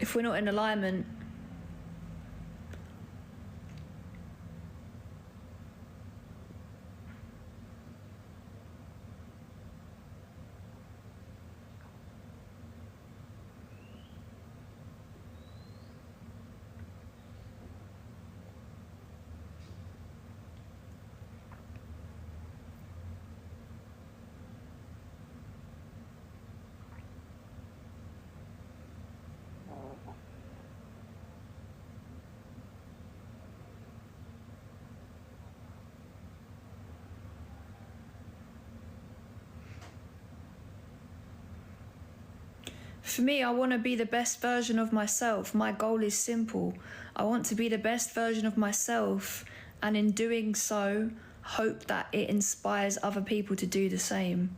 if we're not in alignment, for me, I want to be the best version of myself. My goal is simple. I want to be the best version of myself, and in doing so, hope that it inspires other people to do the same.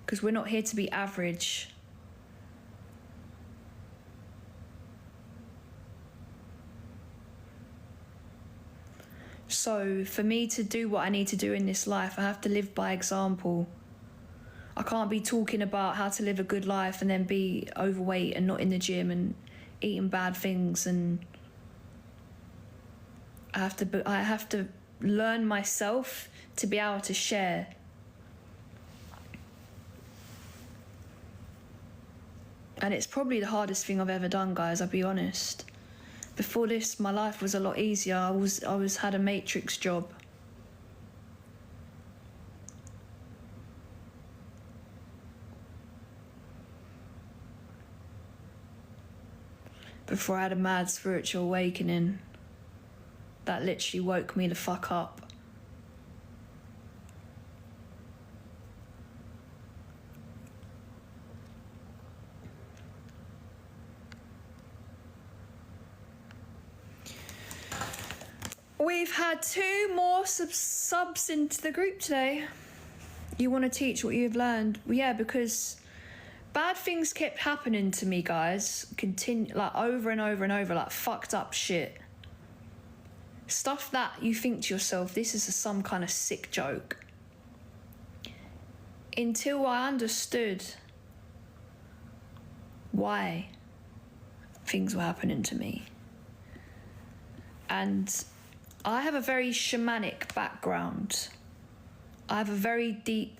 Because we're not here to be average. So for me to do what I need to do in this life, I have to live by example. I can't be talking about how to live a good life and then be overweight and not in the gym and eating bad things. And I have to learn myself to be able to share. And it's probably the hardest thing I've ever done, guys, I'll be honest. Before this, my life was a lot easier. I had a matrix job. Before I had a mad spiritual awakening that literally woke me the fuck up. We've had 2 more subs into the group today. You want to teach what you've learned? Yeah, because bad things kept happening to me, guys. Like over and over and over, like fucked up shit. Stuff that you think to yourself, this is some kind of sick joke. Until I understood why things were happening to me. And I have a very shamanic background. I have a very deep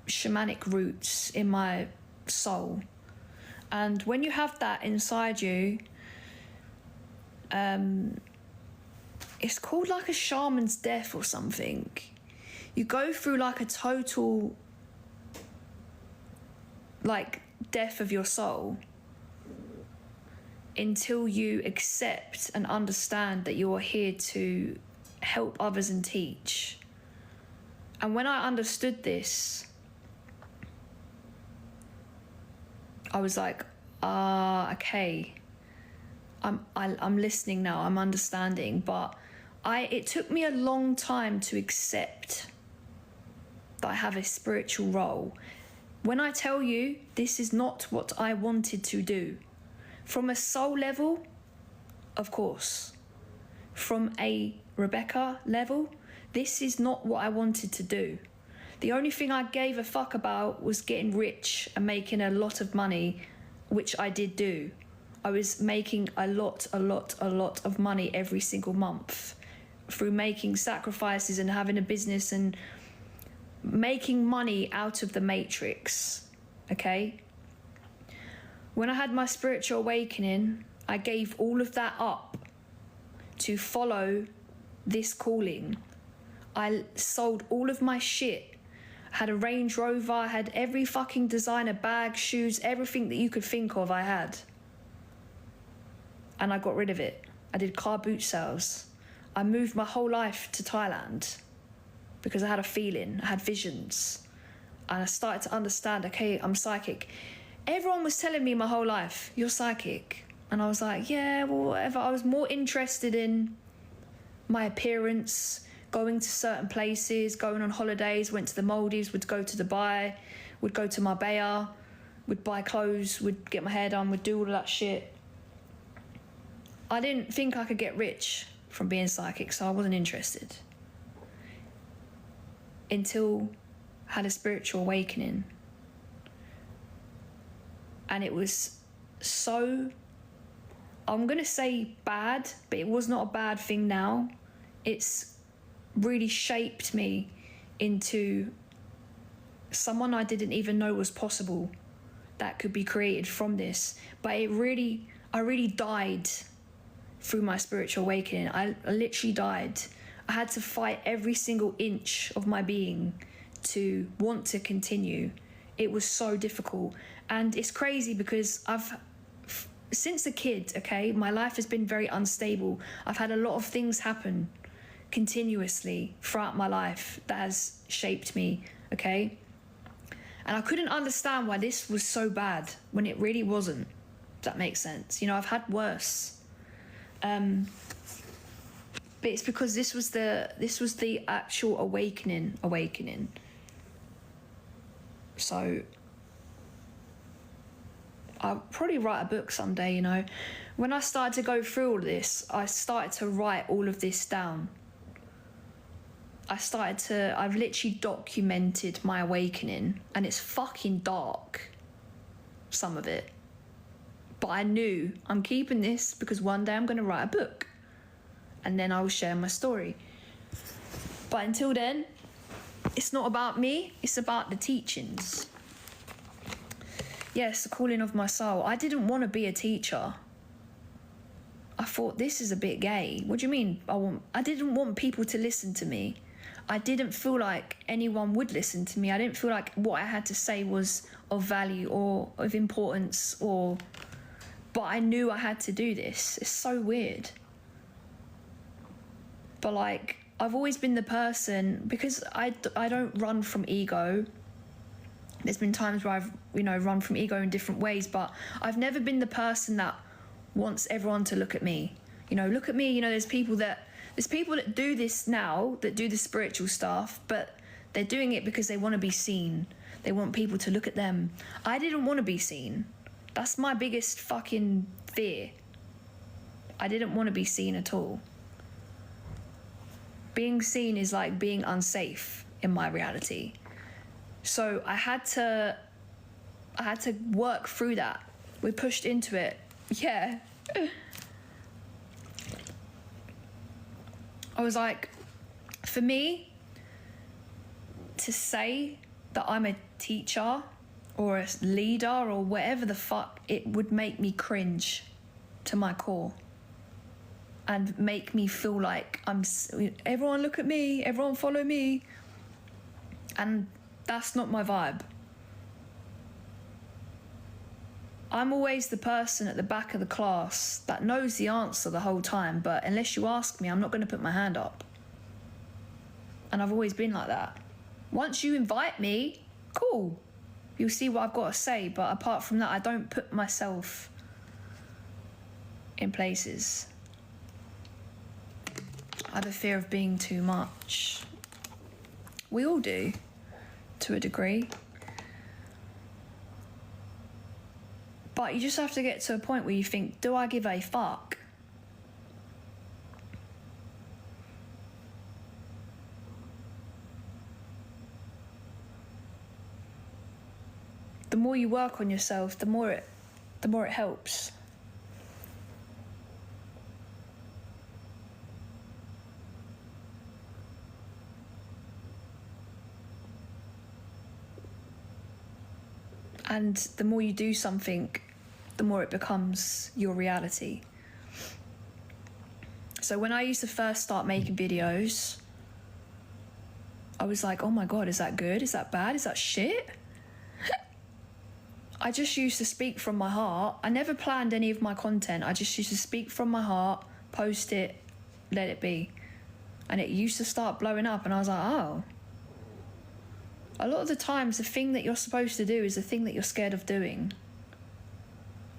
shamanic roots in my soul. And when you have that inside you, it's called like a shaman's death or something. You go through like a total like death of your soul until you accept and understand that you're here to help others and teach. And when I understood this, I was like, okay, I'm listening now, I'm understanding. But it took me a long time to accept that I have a spiritual role. When I tell you, this is not what I wanted to do. From a soul level, of course. From a Rebecca level, this is not what I wanted to do. The only thing I gave a fuck about was getting rich and making a lot of money, which I did do. I was making a lot of money every single month through making sacrifices and having a business and making money out of the matrix, okay? When I had my spiritual awakening, I gave all of that up to follow this calling. I sold all of my shit. I had a Range Rover, I had every fucking designer bag, shoes, everything that you could think of I had. And I got rid of it. I did car boot sales. I moved my whole life to Thailand because I had a feeling, I had visions. And I started to understand, okay, I'm psychic. Everyone was telling me my whole life, you're psychic. And I was like, yeah, well, whatever. I was more interested in my appearance, going to certain places, going on holidays, went to the Maldives, would go to Dubai, would go to Marbella, would buy clothes, would get my hair done, would do all of that shit. I didn't think I could get rich from being psychic, so I wasn't interested. Until I had a spiritual awakening. And it was so I'm gonna say bad, but it was not a bad thing now. It's really shaped me into someone I didn't even know was possible that could be created from this. But I really died through my spiritual awakening. I literally died. I had to fight every single inch of my being to want to continue. It was so difficult. And it's crazy because since a kid, okay, my life has been very unstable. I've had a lot of things happen continuously throughout my life that has shaped me, okay? And I couldn't understand why this was so bad when it really wasn't. If that makes sense. You know, I've had worse. But it's because this was the actual awakening. So I'll probably write a book someday, you know. When I started to go through all of this, I started to write all of this down. I've literally documented my awakening, and it's fucking dark, some of it. But I knew I'm keeping this because one day I'm going to write a book and then I will share my story. But until then, it's not about me, it's about the teachings. Yes, the calling of my soul. I didn't want to be a teacher. I thought, this is a bit gay. What do you mean? I didn't want people to listen to me. I didn't feel like anyone would listen to me. I didn't feel like what I had to say was of value or of importance, but I knew I had to do this. It's so weird. But like, I've always been the person, because I don't run from ego. There's been times where I've, run from ego in different ways, but I've never been the person that wants everyone to look at me. Look at me. There's people that do this now, that do the spiritual stuff, but they're doing it because they want to be seen. They want people to look at them. I didn't want to be seen. That's my biggest fucking fear. I didn't want to be seen at all. Being seen is like being unsafe in my reality. So I had to work through that. We pushed into it. Yeah. I was like, for me to say that I'm a teacher or a leader or whatever the fuck, it would make me cringe to my core and make me feel like everyone look at me, everyone follow me. And that's not my vibe. I'm always the person at the back of the class that knows the answer the whole time, but unless you ask me, I'm not going to put my hand up. And I've always been like that. Once you invite me, cool. You'll see what I've got to say, but apart from that, I don't put myself in places. I have a fear of being too much. We all do, to a degree. But you just have to get to a point where you think, do I give a fuck? The more you work on yourself, the more it helps. And the more you do something, the more it becomes your reality. So when I used to first start making videos, I was like, oh my God, is that good? Is that bad? Is that shit? I just used to speak from my heart. I never planned any of my content. I just used to speak from my heart, post it, let it be. And it used to start blowing up, and I was like, oh. A lot of the times, the thing that you're supposed to do is the thing that you're scared of doing.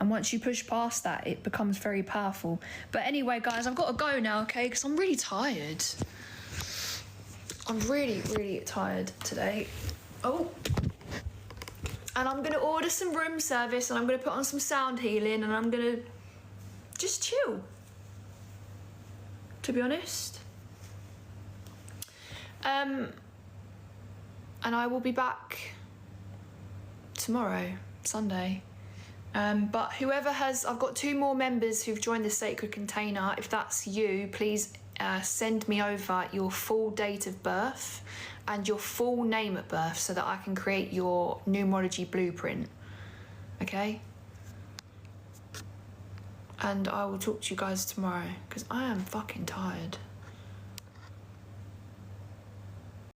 And once you push past that, it becomes very powerful. But anyway, guys, I've got to go now, okay? Because I'm really tired. I'm really, really tired today. Oh. And I'm going to order some room service, and I'm going to put on some sound healing, and I'm going to just chill, to be honest. And I will be back tomorrow, Sunday, But whoever has, I've got 2 more members who've joined the sacred container. If that's you, please send me over your full date of birth and your full name at birth so that I can create your numerology blueprint. Okay? And I will talk to you guys tomorrow because I am fucking tired.